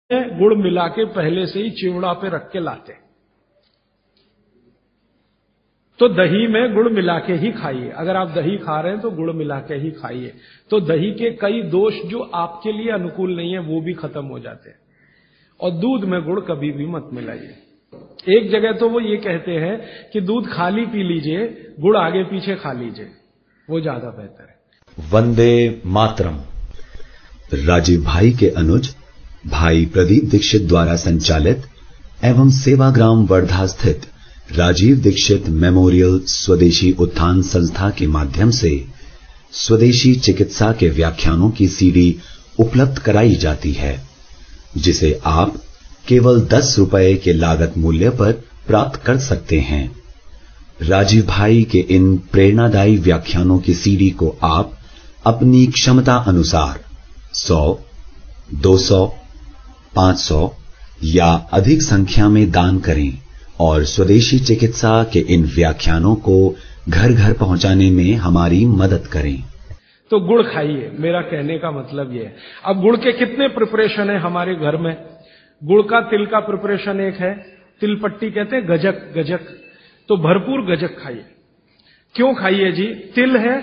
गुड़ मिला के पहले से ही चिवड़ा पे रख के लाते, तो दही में गुड़ मिला के ही खाइए। अगर आप दही खा रहे हैं तो गुड़ मिला के ही खाइए, तो दही के कई दोष जो आपके लिए अनुकूल नहीं है वो भी खत्म हो जाते हैं। और दूध में गुड़ कभी भी मत मिलाइए। एक जगह तो वो ये कहते हैं कि दूध खाली पी लीजिए, गुड़ आगे पीछे खा लीजिए, वो ज्यादा बेहतर है। वंदे मातरम। राजीव भाई के अनुज भाई प्रदीप दीक्षित द्वारा संचालित एवं सेवाग्राम वर्धा स्थित राजीव दीक्षित मेमोरियल स्वदेशी उत्थान संस्था के माध्यम से स्वदेशी चिकित्सा के व्याख्यानों की सीडी उपलब्ध कराई जाती है, जिसे आप केवल 10 रुपए के लागत मूल्य पर प्राप्त कर सकते हैं। राजीव भाई के इन प्रेरणादायी व्याख्यानों की सीडी को आप अपनी क्षमता अनुसार 100, 200, 500 या अधिक संख्या में दान करें और स्वदेशी चिकित्सा के इन व्याख्यानों को घर घर पहुंचाने में हमारी मदद करें। तो गुड़ खाइए, मेरा कहने का मतलब यह है। अब गुड़ के कितने प्रिपरेशन है हमारे घर में? गुड़ का तिल का प्रिपरेशन एक है, तिल पट्टी कहते हैं, गजक, तो भरपूर गजक खाइए। क्यों खाइए जी? तिल है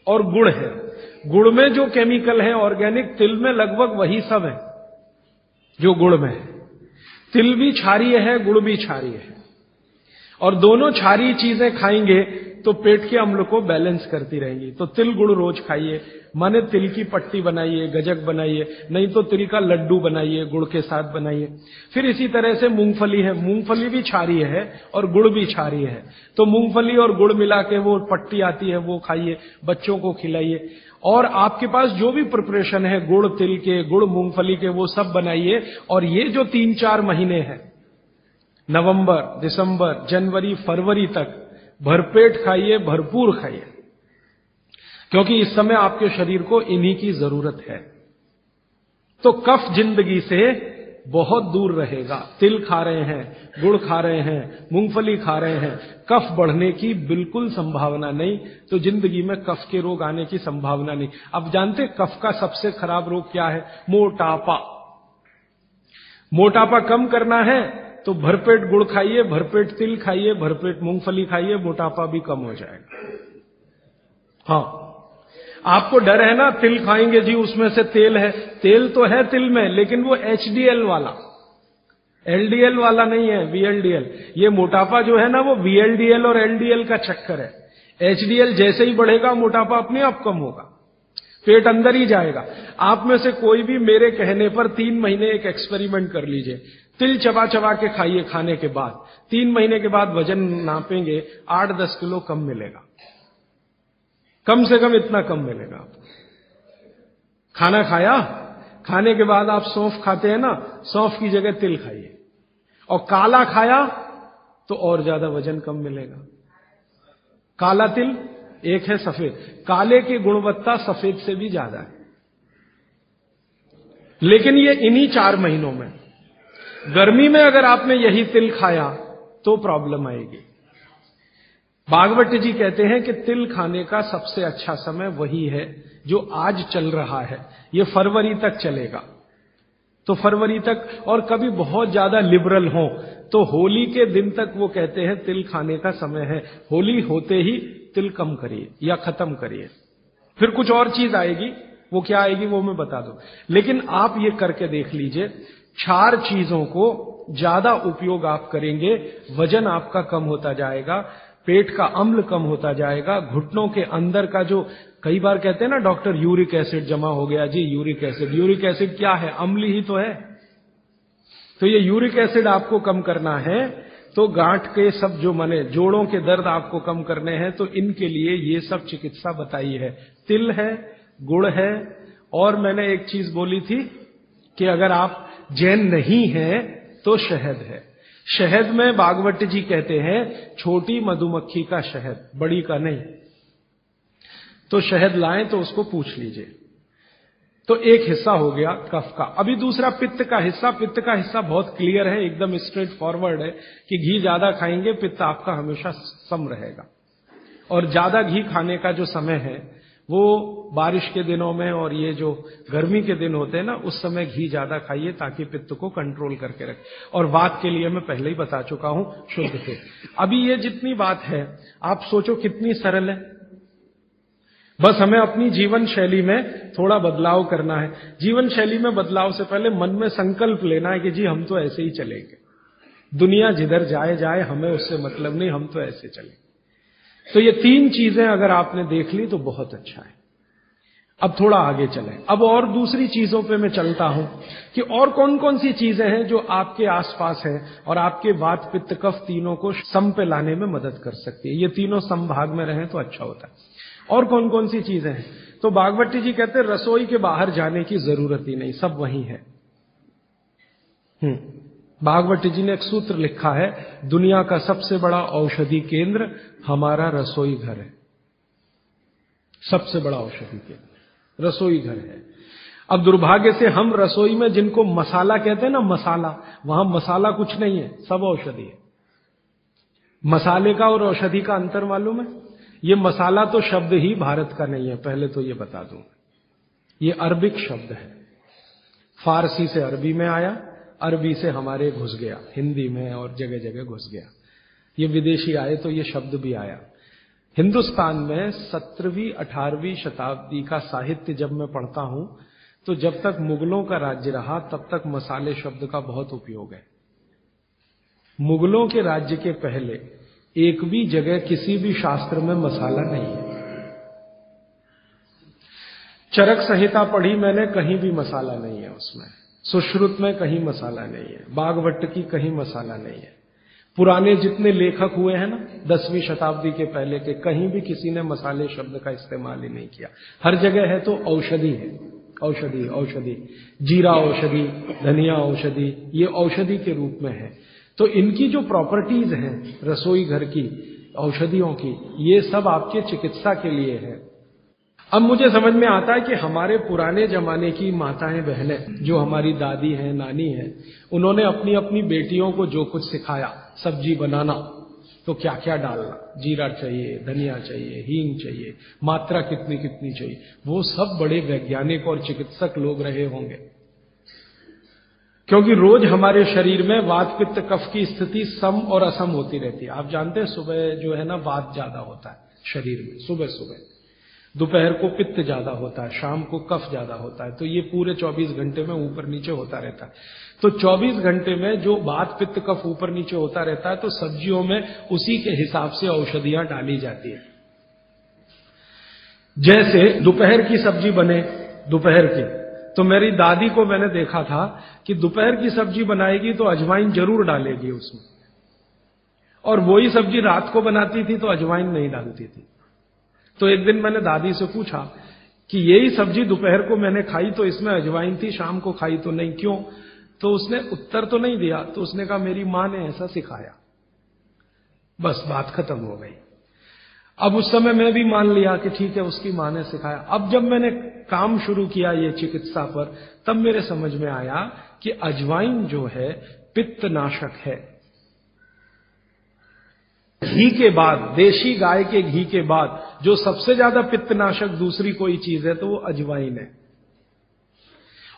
और गुड़ है। गुड़ में जो केमिकल है ऑर्गेनिक, तिल में लगभग वही सब है जो गुड़ में है। तिल भी क्षारीय है, गुड़ भी क्षारीय है, और दोनों क्षारीय चीजें खाएंगे तो पेट के अम्ल को बैलेंस करती रहेंगी। तो तिल गुड़ रोज खाइए, माने तिल की पट्टी बनाइए, गजक बनाइए, नहीं तो तिल का लड्डू बनाइए, गुड़ के साथ बनाइए। फिर इसी तरह से मूंगफली है, मूंगफली भी क्षारीय है और गुड़ भी क्षारीय है, तो मूंगफली और गुड़ मिला के वो पट्टी आती है, वो खाइए, बच्चों को खिलाइए। और आपके पास जो भी प्रिपरेशन है गुड़ तिल के, गुड़ मूंगफली के, वो सब बनाइए। और ये जो 3-4 महीने हैं, नवंबर, दिसंबर, जनवरी, फरवरी तक भरपेट खाइए, भरपूर खाइए, क्योंकि इस समय आपके शरीर को इन्हीं की जरूरत है। तो कफ जिंदगी से बहुत दूर रहेगा। तिल खा रहे हैं, गुड़ खा रहे हैं, मूंगफली खा रहे हैं, कफ बढ़ने की बिल्कुल संभावना नहीं, तो जिंदगी में कफ के रोग आने की संभावना नहीं। अब जानते कफ का सबसे खराब रोग क्या है? मोटापा। मोटापा कम करना है तो भरपेट गुड़ खाइए, भरपेट तिल खाइए, भरपेट मूंगफली खाइए, मोटापा भी कम हो जाएगा। हाँ, आपको डर है ना, तिल खाएंगे जी उसमें से तेल है। तेल तो है तिल में, लेकिन वो HDL वाला, LDL वाला नहीं है, VLDL। ये मोटापा जो है ना, वो VLDL और LDL का चक्कर है। HDL जैसे ही बढ़ेगा मोटापा अपने आप कम होगा, पेट अंदर ही जाएगा। आप में से कोई भी मेरे कहने पर 3 महीने एक एक्सपेरिमेंट कर लीजिए। तिल चबा चबा के खाइए, खाने के बाद 3 महीने के बाद वजन नापेंगे, 8-10 किलो कम मिलेगा, कम से कम इतना कम मिलेगा आपको। खाना खाया, खाने के बाद आप सौंफ खाते हैं ना, सौंफ की जगह तिल खाइए। और काला खाया तो और ज्यादा वजन कम मिलेगा। काला तिल एक है सफेद, काले की गुणवत्ता सफेद से भी ज्यादा है। लेकिन ये इन्हीं 4 महीनों में, गर्मी में अगर आपने यही तिल खाया तो प्रॉब्लम आएगी। भागवत जी कहते हैं कि तिल खाने का सबसे अच्छा समय वही है जो आज चल रहा है, ये फरवरी तक चलेगा। तो फरवरी तक, और कभी बहुत ज्यादा लिबरल हो तो होली के दिन तक वो कहते हैं तिल खाने का समय है। होली होते ही तिल कम करिए या खत्म करिए। फिर कुछ और चीज आएगी, वो क्या आएगी वो मैं बता दूं, लेकिन आप ये करके देख लीजिए। 4 चीजों को ज्यादा उपयोग आप करेंगे, वजन आपका कम होता जाएगा, पेट का अम्ल कम होता जाएगा, घुटनों के अंदर का जो कई बार कहते हैं ना डॉक्टर यूरिक एसिड जमा हो गया जी, यूरिक एसिड क्या है? अम्ल ही तो है। तो ये यूरिक एसिड आपको कम करना है, तो गांठ के सब जो माने जोड़ों के दर्द आपको कम करने हैं, तो इनके लिए ये सब चिकित्सा बताई है। तिल है, गुड़ है, और मैंने एक चीज बोली थी कि अगर आप जैन नहीं हैं तो शहद है। शहद में भागवत जी कहते हैं छोटी मधुमक्खी का शहद, बड़ी का नहीं। तो शहद लाएं तो उसको पूछ लीजिए। तो एक हिस्सा हो गया कफ का। अभी दूसरा पित्त का हिस्सा। पित्त का हिस्सा बहुत क्लियर है, एकदम स्ट्रेट फॉरवर्ड है कि घी ज्यादा खाएंगे पित्त आपका हमेशा सम रहेगा। और ज्यादा घी खाने का जो समय है वो बारिश के दिनों में और ये जो गर्मी के दिन होते हैं ना, उस समय घी ज्यादा खाइए ताकि पित्त को कंट्रोल करके रखे। और वात के लिए मैं पहले ही बता चुका हूं, शुद्ध थे। अभी ये जितनी बात है आप सोचो कितनी सरल है। बस हमें अपनी जीवन शैली में थोड़ा बदलाव करना है। जीवन शैली में बदलाव से पहले मन में संकल्प लेना है कि जी हम तो ऐसे ही चलेंगे, दुनिया जिधर जाए जाए, हमें उससे मतलब नहीं, हम तो ऐसे चलेंगे। तो ये 3 चीजें अगर आपने देख ली तो बहुत अच्छा है। अब थोड़ा आगे चलें। अब और दूसरी चीजों पे मैं चलता हूं कि और कौन कौन सी चीजें हैं जो आपके आसपास हैं और आपके वात पित्त कफ तीनों को सम पे लाने में मदद कर सकती है। ये तीनों समभाग में रहें तो अच्छा होता है। और कौन कौन सी चीजें हैं? तो भागवती जी कहते हैं रसोई के बाहर जाने की जरूरत ही नहीं, सब वहीं है। भागवती जी ने एक सूत्र लिखा है, दुनिया का सबसे बड़ा औषधि केंद्र हमारा रसोई घर है। सबसे बड़ा औषधि केंद्र रसोई घर है। अब दुर्भाग्य से हम रसोई में जिनको मसाला कहते हैं ना, मसाला, वहां मसाला कुछ नहीं है, सब औषधि है। मसाले का और औषधि का अंतर मालूम है? ये मसाला तो शब्द ही भारत का नहीं है, पहले तो ये बता दूं। ये अरबिक शब्द है, फारसी से अरबी में आया, अरबी से हमारे घुस गया, हिंदी में और जगह जगह घुस गया। ये विदेशी आए तो ये शब्द भी आया। हिंदुस्तान में 17वीं 18वीं शताब्दी का साहित्य जब मैं पढ़ता हूं तो जब तक मुगलों का राज्य रहा तब तक मसाले शब्द का बहुत उपयोग है। मुगलों के राज्य के पहले एक भी जगह किसी भी शास्त्र में मसाला नहीं है। चरक संहिता पढ़ी मैंने, कहीं भी मसाला नहीं है उसमें। सुश्रुत में कहीं मसाला नहीं है, बागवट की कहीं मसाला नहीं है। पुराने जितने लेखक हुए हैं ना 10वीं शताब्दी के पहले के, कहीं भी किसी ने मसाले शब्द का इस्तेमाल ही नहीं किया। हर जगह है तो औषधि है, औषधि औषधि, जीरा औषधि, धनिया औषधि, ये औषधि के रूप में है। तो इनकी जो प्रॉपर्टीज हैं रसोई घर की, औषधियों की, ये सब आपके चिकित्सा के लिए है। अब मुझे समझ में आता है कि हमारे पुराने जमाने की माताएं बहनें, जो हमारी दादी हैं, नानी हैं, उन्होंने अपनी अपनी बेटियों को जो कुछ सिखाया, सब्जी बनाना तो क्या क्या डालना, जीरा चाहिए, धनिया चाहिए, हींग चाहिए, मात्रा कितनी कितनी चाहिए, वो सब बड़े वैज्ञानिक और चिकित्सक लोग रहे होंगे। क्योंकि रोज हमारे शरीर में वात पित्त कफ की स्थिति सम और असम होती रहती है। आप जानते हैं सुबह जो है ना वात ज्यादा होता है शरीर में, सुबह सुबह, दोपहर को पित्त ज्यादा होता है, शाम को कफ ज्यादा होता है। तो ये पूरे 24 घंटे में ऊपर नीचे होता रहता है। तो 24 घंटे में जो वात पित्त कफ ऊपर नीचे होता रहता है, तो सब्जियों में उसी के हिसाब से औषधियां डाली जाती है। जैसे दोपहर की सब्जी बने, दोपहर की, तो मेरी दादी को मैंने देखा था कि दोपहर की सब्जी बनाएगी तो अजवाइन जरूर डालेगी उसमें, और वही सब्जी रात को बनाती थी तो अजवाइन नहीं डालती थी। तो एक दिन मैंने दादी से पूछा कि यही सब्जी दोपहर को मैंने खाई तो इसमें अजवाइन थी, शाम को खाई तो नहीं, क्यों? तो उसने उत्तर तो नहीं दिया। तो उसने कहा मेरी मां ने ऐसा सिखाया। बस बात खत्म हो गई। अब उस समय मैं भी मान लिया कि ठीक है, उसकी मां ने सिखाया। अब जब मैंने काम शुरू किया ये चिकित्सा पर, तब मेरे समझ में आया कि अजवाइन जो है पित्तनाशक है। घी के बाद, देशी गाय के घी के बाद जो सबसे ज्यादा पित्तनाशक दूसरी कोई चीज है तो वो अजवाइन है।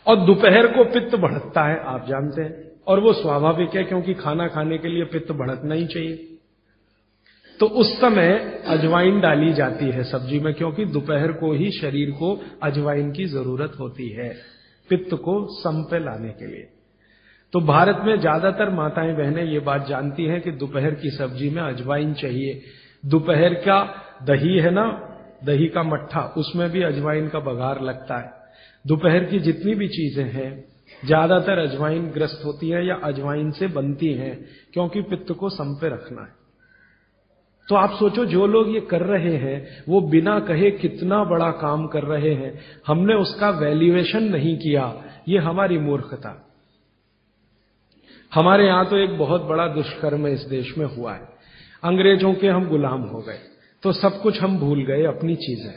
और दोपहर को पित्त बढ़ता है, आप जानते हैं, और वो स्वाभाविक है क्योंकि खाना खाने के लिए पित्त बढ़ना ही चाहिए। तो उस समय अजवाइन डाली जाती है सब्जी में, क्योंकि दोपहर को ही शरीर को अजवाइन की जरूरत होती है पित्त को सम पे लाने के लिए। तो भारत में ज्यादातर माताएं बहनें ये बात जानती हैं कि दोपहर की सब्जी में अजवाइन चाहिए। दोपहर का दही है ना, दही का मट्ठा, उसमें भी अजवाइन का बघार लगता है। दोपहर की जितनी भी चीजें हैं ज्यादातर अजवाइन ग्रस्त होती है या अजवाइन से बनती हैं, क्योंकि पित्त को सम पे रखना है। तो आप सोचो जो लोग ये कर रहे हैं वो बिना कहे कितना बड़ा काम कर रहे हैं। हमने उसका वैल्यूएशन नहीं किया, ये हमारी मूर्खता। हमारे यहां तो एक बहुत बड़ा दुष्कर्म इस देश में हुआ है। अंग्रेजों के हम गुलाम हो गए तो सब कुछ हम भूल गए, अपनी चीजें।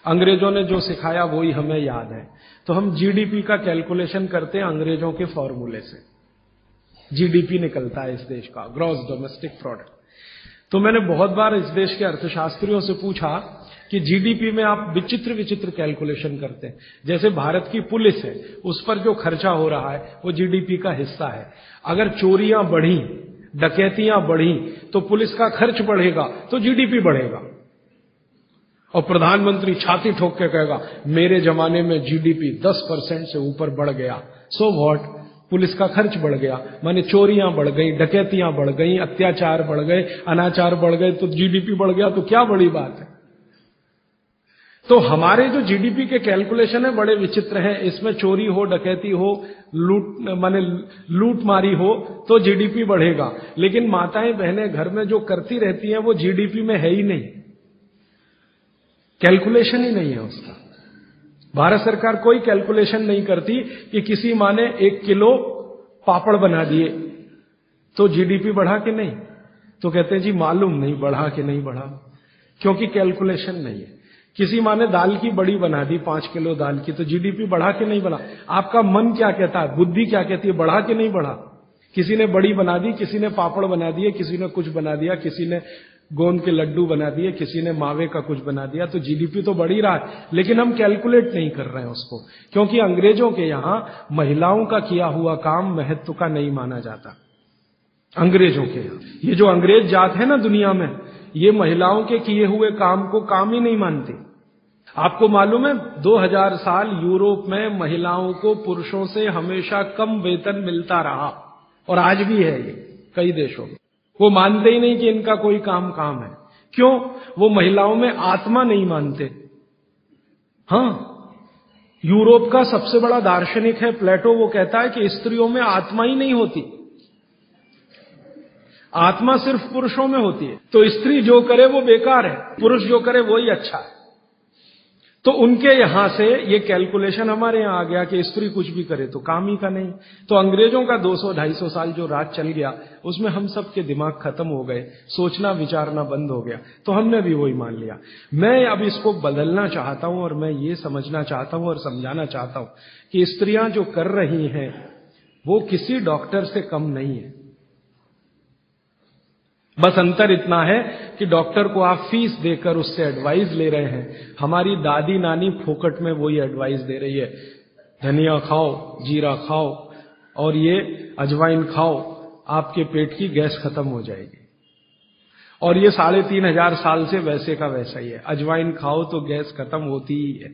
अंग्रेजों ने जो सिखाया वही हमें याद है। तो हम जीडीपी का कैलकुलेशन करते हैं अंग्रेजों के फॉर्मूले से। जीडीपी निकलता है इस देश का, ग्रॉस डोमेस्टिक प्रोडक्ट। तो मैंने बहुत बार इस देश के अर्थशास्त्रियों से पूछा कि जीडीपी में आप विचित्र विचित्र कैलकुलेशन करते हैं। जैसे भारत की पुलिस है, उस पर जो खर्चा हो रहा है वो जीडीपी का हिस्सा है। अगर चोरियां बढ़ी, डकैतियां बढ़ी, तो पुलिस का खर्च बढ़ेगा तो जीडीपी बढ़ेगा। और प्रधानमंत्री छाती ठोक के कहेगा मेरे जमाने में जीडीपी 10% से ऊपर बढ़ गया। सो व्हाट, पुलिस का खर्च बढ़ गया, माने चोरियां बढ़ गई, डकैतियां बढ़ गई, अत्याचार बढ़ गए, अनाचार बढ़ गए, तो जीडीपी बढ़ गया, तो क्या बड़ी बात है। तो हमारे जो जीडीपी के कैलकुलेशन है बड़े विचित्र हैं। इसमें चोरी हो, डकैती हो, लूट मारी हो तो जीडीपी बढ़ेगा, लेकिन माताएं बहनें घर में जो करती रहती हैं वो जीडीपी में है ही नहीं, कैलकुलेशन ही नहीं है उसका। भारत सरकार कोई कैलकुलेशन नहीं करती कि किसी माँ ने 1 किलो पापड़ बना दिए तो जीडीपी बढ़ा कि नहीं, तो कहते हैं जी मालूम नहीं बढ़ा कि नहीं बढ़ा, क्योंकि कैलकुलेशन नहीं है। किसी माँ ने दाल की बड़ी बना दी 5 किलो दाल की, तो जीडीपी बढ़ा कि नहीं बढ़ा। आपका मन क्या कहता है, बुद्धि क्या कहती है, बढ़ा कि नहीं बढ़ा। किसी ने बड़ी बना दी, किसी ने पापड़ बना दिए, किसी ने कुछ बना दिया, किसी ने गोंद के लड्डू बना दिए, किसी ने मावे का कुछ बना दिया, तो जीडीपी तो बढ़ ही रहा है, लेकिन हम कैलकुलेट नहीं कर रहे हैं उसको, क्योंकि अंग्रेजों के यहां महिलाओं का किया हुआ काम महत्व का नहीं माना जाता। अंग्रेजों के यहां ये जो अंग्रेज जात है ना दुनिया में, ये महिलाओं के किए हुए काम को काम ही नहीं मानती। आपको मालूम है 2000 साल यूरोप में महिलाओं को पुरुषों से हमेशा कम वेतन मिलता रहा, और आज भी है ये कई देशों में। वो मानते ही नहीं कि इनका कोई काम है। क्यों? वो महिलाओं में आत्मा नहीं मानते। हां, यूरोप का सबसे बड़ा दार्शनिक है प्लेटो, वो कहता है कि स्त्रियों में आत्मा ही नहीं होती, आत्मा सिर्फ पुरुषों में होती है। तो स्त्री जो करे वो बेकार है, पुरुष जो करे वो ही अच्छा है। तो उनके यहां से ये कैलकुलेशन हमारे यहां आ गया कि स्त्री कुछ भी करे तो काम ही का नहीं। तो अंग्रेजों का 200-250 साल जो राज चल गया, उसमें हम सब के दिमाग खत्म हो गए, सोचना विचारना बंद हो गया, तो हमने भी वही मान लिया। मैं अब इसको बदलना चाहता हूं, और मैं ये समझना चाहता हूं और समझाना चाहता हूं कि स्त्रियां जो कर रही हैं वो किसी डॉक्टर से कम नहीं है। बस अंतर इतना है कि डॉक्टर को आप फीस देकर उससे एडवाइस ले रहे हैं, हमारी दादी नानी फोकट में वही एडवाइस दे रही है, धनिया खाओ, जीरा खाओ और ये अजवाइन खाओ, आपके पेट की गैस खत्म हो जाएगी। और ये 3500 साल से वैसे का वैसा ही है, अजवाइन खाओ तो गैस खत्म होती ही है।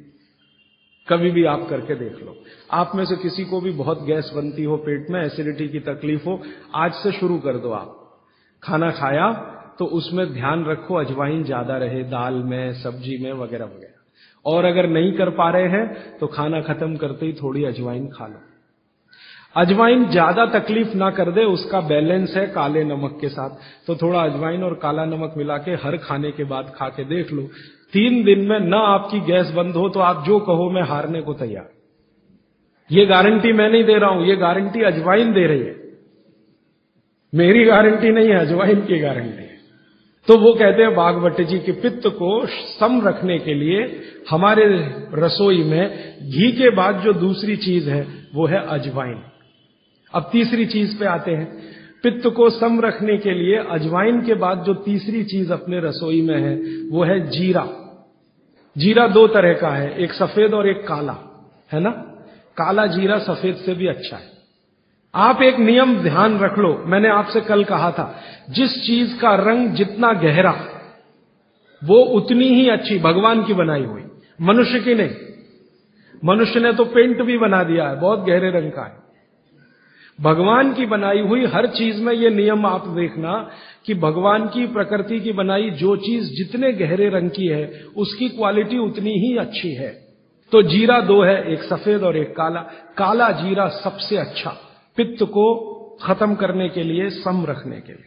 कभी भी आप करके देख लो। आप में से किसी को भी बहुत गैस बनती हो, पेट में एसिडिटी की तकलीफ हो, आज से शुरू कर दो। आप खाना खाया तो उसमें ध्यान रखो अजवाइन ज्यादा रहे, दाल में, सब्जी में, वगैरह वगैरह। और अगर नहीं कर पा रहे हैं तो खाना खत्म करते ही थोड़ी अजवाइन खा लो। अजवाइन ज्यादा तकलीफ ना कर दे, उसका बैलेंस है काले नमक के साथ, तो थोड़ा अजवाइन और काला नमक मिला के हर खाने के बाद खा के देख लो। 3 दिन में ना आपकी गैस बंद हो तो आप जो कहो मैं हारने को तैयार। ये गारंटी मैं नहीं दे रहा हूं, ये गारंटी अजवाइन दे रही है, मेरी गारंटी नहीं है, अजवाइन की गारंटी है। तो वो कहते हैं बागवट जी कि पित्त को सम रखने के लिए हमारे रसोई में घी के बाद जो दूसरी चीज है वो है अजवाइन। अब तीसरी चीज पे आते हैं। पित्त को सम रखने के लिए अजवाइन के बाद जो तीसरी चीज अपने रसोई में है वो है जीरा। जीरा 2 तरह का है, एक सफेद और एक काला, है ना। काला जीरा सफेद से भी अच्छा है। आप एक नियम ध्यान रख लो, मैंने आपसे कल कहा था, जिस चीज का रंग जितना गहरा वो उतनी ही अच्छी, भगवान की बनाई हुई, मनुष्य की नहीं। मनुष्य ने तो पेंट भी बना दिया है, बहुत गहरे रंग का है। भगवान की बनाई हुई हर चीज में ये नियम आप देखना कि भगवान की प्रकृति की बनाई जो चीज जितने गहरे रंग की है उसकी क्वालिटी उतनी ही अच्छी है। तो जीरा 2 है, एक सफेद और एक काला। काला जीरा सबसे अच्छा, पित्त को खत्म करने के लिए, सम रखने के लिए।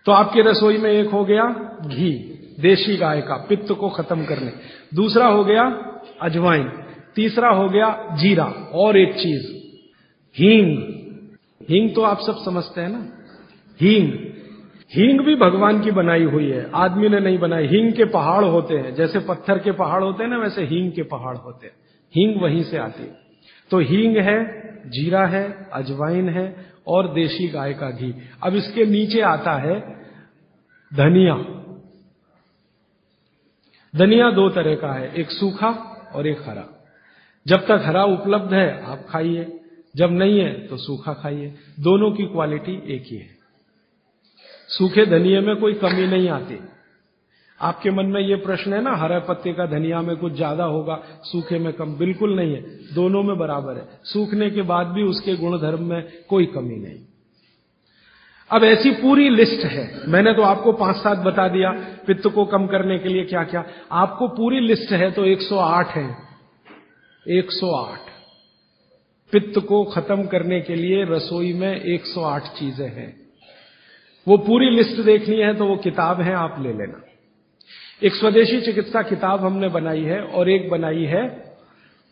तो आपकी रसोई में एक हो गया घी देशी गाय का, पित्त को खत्म करने। दूसरा हो गया अजवाइन, तीसरा हो गया जीरा, और एक चीज हींग। हींग तो आप सब समझते हैं ना, हींग। हींग भी भगवान की बनाई हुई है, आदमी ने नहीं बनाई। हींग के पहाड़ होते हैं, जैसे पत्थर के पहाड़ होते हैं ना, वैसे हींग के पहाड़ होते हैं। हींग वहीं से आती है। तो हींग है, जीरा है, अजवाइन है और देशी गाय का घी। अब इसके नीचे आता है धनिया। धनिया दो तरह का है, एक सूखा और एक हरा। जब तक हरा उपलब्ध है आप खाइए, जब नहीं है तो सूखा खाइए, दोनों की क्वालिटी एक ही है। सूखे धनिये में कोई कमी नहीं आती। आपके मन में ये प्रश्न है ना, हरे पत्ते का धनिया में कुछ ज्यादा होगा, सूखे में कम, बिल्कुल नहीं है, दोनों में बराबर है। सूखने के बाद भी उसके गुणधर्म में कोई कमी नहीं। अब ऐसी पूरी लिस्ट है, मैंने तो आपको 5-7 बता दिया पित्त को कम करने के लिए क्या क्या, आपको पूरी लिस्ट है तो 108 है। 108 पित्त को खत्म करने के लिए रसोई में 108 चीजें हैं। वो पूरी लिस्ट देखनी है तो वो किताब है, आप ले लेना। एक स्वदेशी चिकित्सा किताब हमने बनाई है और एक बनाई है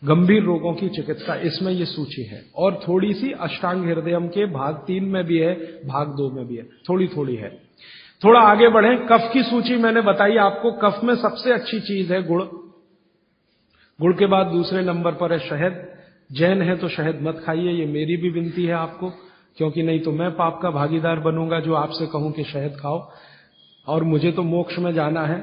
गंभीर रोगों की चिकित्सा, इसमें ये सूची है। और थोड़ी सी अष्टांग हृदयम के भाग 3 में भी है, भाग 2 में भी है, थोड़ी थोड़ी है। थोड़ा आगे बढ़े, कफ की सूची मैंने बताई आपको। कफ में सबसे अच्छी चीज है गुड़। गुड़ के बाद दूसरे नंबर पर है शहद। जैन है तो शहद मत खाइए, ये मेरी भी विनती है आपको, क्योंकि नहीं तो मैं पाप का भागीदार बनूंगा जो आपसे कहूं कि शहद खाओ, और मुझे तो मोक्ष में जाना है,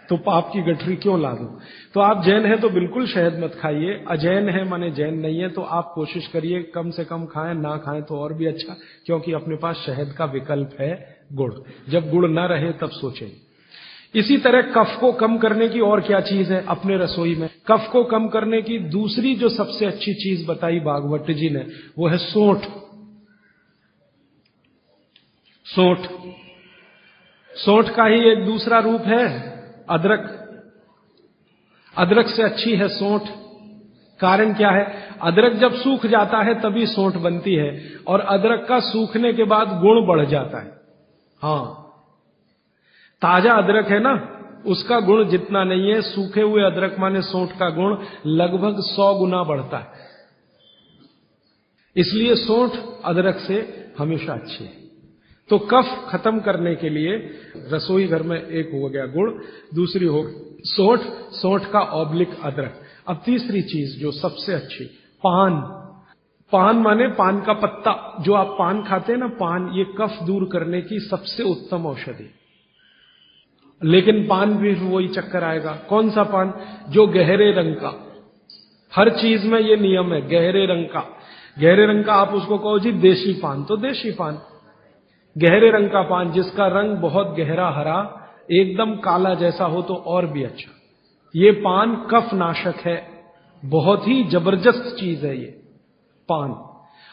तो पाप की गठरी क्यों ला दूं। तो आप जैन है तो बिल्कुल शहद मत खाइए। अजैन है माने जैन नहीं है तो आप कोशिश करिए कम से कम खाएं, ना खाएं तो और भी अच्छा, क्योंकि अपने पास शहद का विकल्प है गुड़। जब गुड़ ना रहे तब सोचें। इसी तरह कफ को कम करने की और क्या चीज है अपने रसोई में। कफ को कम करने की दूसरी जो सबसे अच्छी चीज बताई भागवत जी ने, वो है सौंठ। सौंठ, सौंठ का ही एक दूसरा रूप है अदरक। अदरक से अच्छी है सौंठ। कारण क्या है, अदरक जब सूख जाता है तभी सौंठ बनती है, और अदरक का सूखने के बाद गुण बढ़ जाता है। हां, ताजा अदरक है ना, उसका गुण जितना नहीं है, सूखे हुए अदरक माने सौंठ का गुण लगभग 100 गुना बढ़ता है। इसलिए सौंठ अदरक से हमेशा अच्छी है। तो कफ खत्म करने के लिए रसोई घर में एक हो गया गुड़, दूसरी हो सौंठ, सौंठ का ऑब्लिक अदरक। अब तीसरी चीज जो सबसे अच्छी, पान। पान माने पान का पत्ता, जो आप पान खाते हैं ना, पान, ये कफ दूर करने की सबसे उत्तम औषधि। लेकिन पान भी वही चक्कर आएगा। कौन सा पान? जो गहरे रंग का। हर चीज में ये नियम है, गहरे रंग का। गहरे रंग का आप उसको कहो जी देशी पान, तो देशी पान। गहरे रंग का पान जिसका रंग बहुत गहरा हरा, एकदम काला जैसा हो तो और भी अच्छा। ये पान कफ नाशक है, बहुत ही जबरदस्त चीज है ये पान।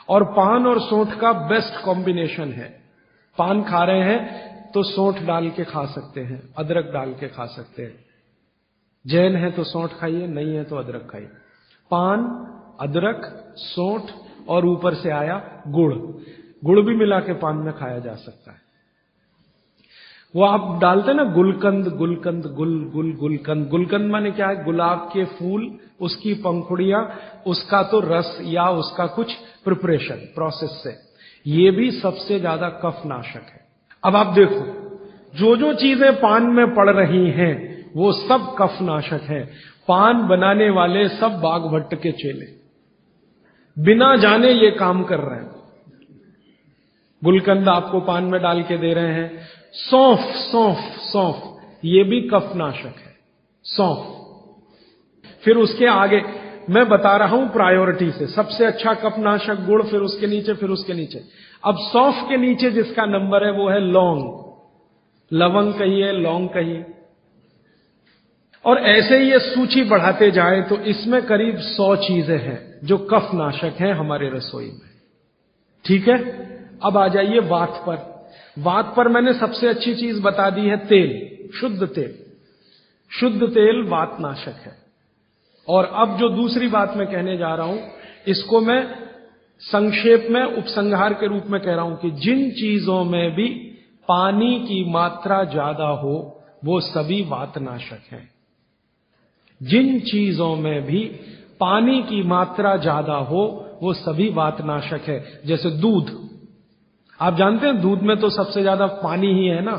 और पान और सौंठ का बेस्ट कॉम्बिनेशन है। पान खा रहे हैं तो सौंठ डाल के खा सकते हैं, अदरक डाल के खा सकते हैं। जैन है तो सौंठ खाइए, नहीं है तो अदरक खाइए। पान, अदरक, सौंठ और ऊपर से आया गुड़। गुड़ भी मिला के पान में खाया जा सकता है। वो आप डालते ना गुलकंद, गुलकंद, गुलकंद। गुलकंद माने क्या है? गुलाब के फूल, उसकी पंखुड़ियां, उसका तो रस या उसका कुछ प्रिपरेशन प्रोसेस से, ये भी सबसे ज्यादा कफ नाशक है। अब आप देखो, जो जो चीजें पान में पड़ रही हैं वो सब कफ नाशक है। पान बनाने वाले सब बाघभट्ट के चेले, बिना जाने ये काम कर रहे हैं। गुलकंद आपको पान में डाल के दे रहे हैं। सौंफ, सौंफ, सौंफ, ये भी कफ नाशक है, सौंफ। फिर उसके आगे मैं बता रहा हूं प्रायोरिटी से, सबसे अच्छा कफ नाशक गुड़, फिर उसके नीचे, फिर उसके नीचे। अब सौंफ के नीचे जिसका नंबर है वो है लौंग। लवंग कहिए, लौंग कहिए, और ऐसे ही ये सूची बढ़ाते जाए तो इसमें करीब 100 चीजें हैं जो कफ नाशक हैं हमारे रसोई में। ठीक है, अब आ जाइए वात पर। वात पर मैंने सबसे अच्छी चीज बता दी है तेल, शुद्ध तेल। शुद्ध तेल वात नाशक है। और अब जो दूसरी बात मैं कहने जा रहा हूं, इसको मैं संक्षेप में उपसंहार के रूप में कह रहा हूं कि जिन चीजों में भी पानी की मात्रा ज्यादा हो वो सभी वातनाशक हैं। जिन चीजों में भी पानी की मात्रा ज्यादा हो वो सभी वातनाशक है। जैसे दूध, आप जानते हैं दूध में तो सबसे ज्यादा पानी ही है ना।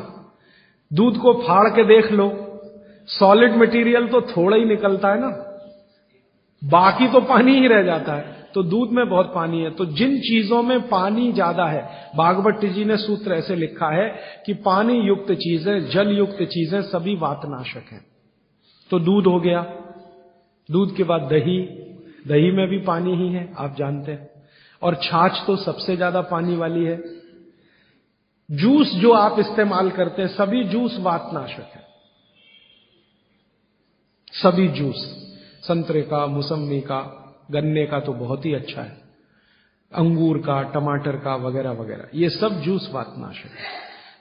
दूध को फाड़ के देख लो, सॉलिड मटेरियल तो थोड़ा ही निकलता है ना, बाकी तो पानी ही रह जाता है। तो दूध में बहुत पानी है। तो जिन चीजों में पानी ज्यादा है, भागवत जी ने सूत्र ऐसे लिखा है कि पानी युक्त चीजें, जल युक्त चीजें सभी वातनाशक हैं। तो दूध हो गया, दूध के बाद दही, दही में भी पानी ही है, आप जानते हैं। और छाछ तो सबसे ज्यादा पानी वाली है। जूस जो आप इस्तेमाल करते हैं, सभी जूस वातनाशक है। सभी जूस, संतरे का, मौसम्बी का, गन्ने का तो बहुत ही अच्छा है, अंगूर का, टमाटर का वगैरह वगैरह, ये सब जूस वातनाशक है।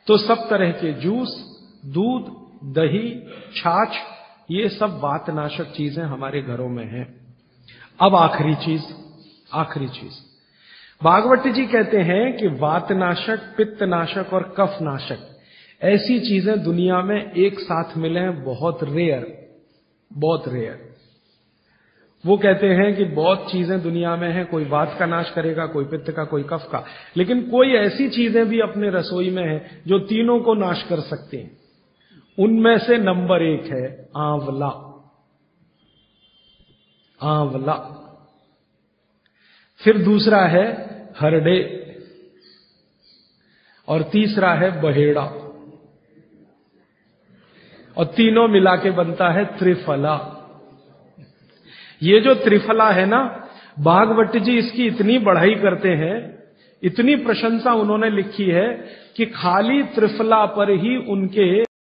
तो सब तरह के जूस, दूध, दही, छाछ, ये सब वातनाशक चीजें हमारे घरों में हैं। अब आखिरी चीज भागवत जी कहते हैं कि वातनाशक, पित्तनाशक और कफनाशक ऐसी चीजें दुनिया में एक साथ मिले हैं, बहुत रेयर। वो कहते हैं कि बहुत चीजें दुनिया में हैं, कोई वात का नाश करेगा, कोई पित्त का, कोई कफ का, लेकिन कोई ऐसी चीजें भी अपने रसोई में हैं जो तीनों को नाश कर सकती हैं। उनमें से नंबर 1 है आंवला। फिर दूसरा है हरडे, और तीसरा है बहेड़ा, और तीनों मिला के बनता है त्रिफला। ये जो त्रिफला है ना, भागवत जी इसकी इतनी बढ़ाई करते हैं, इतनी प्रशंसा उन्होंने लिखी है कि खाली त्रिफला पर ही उनके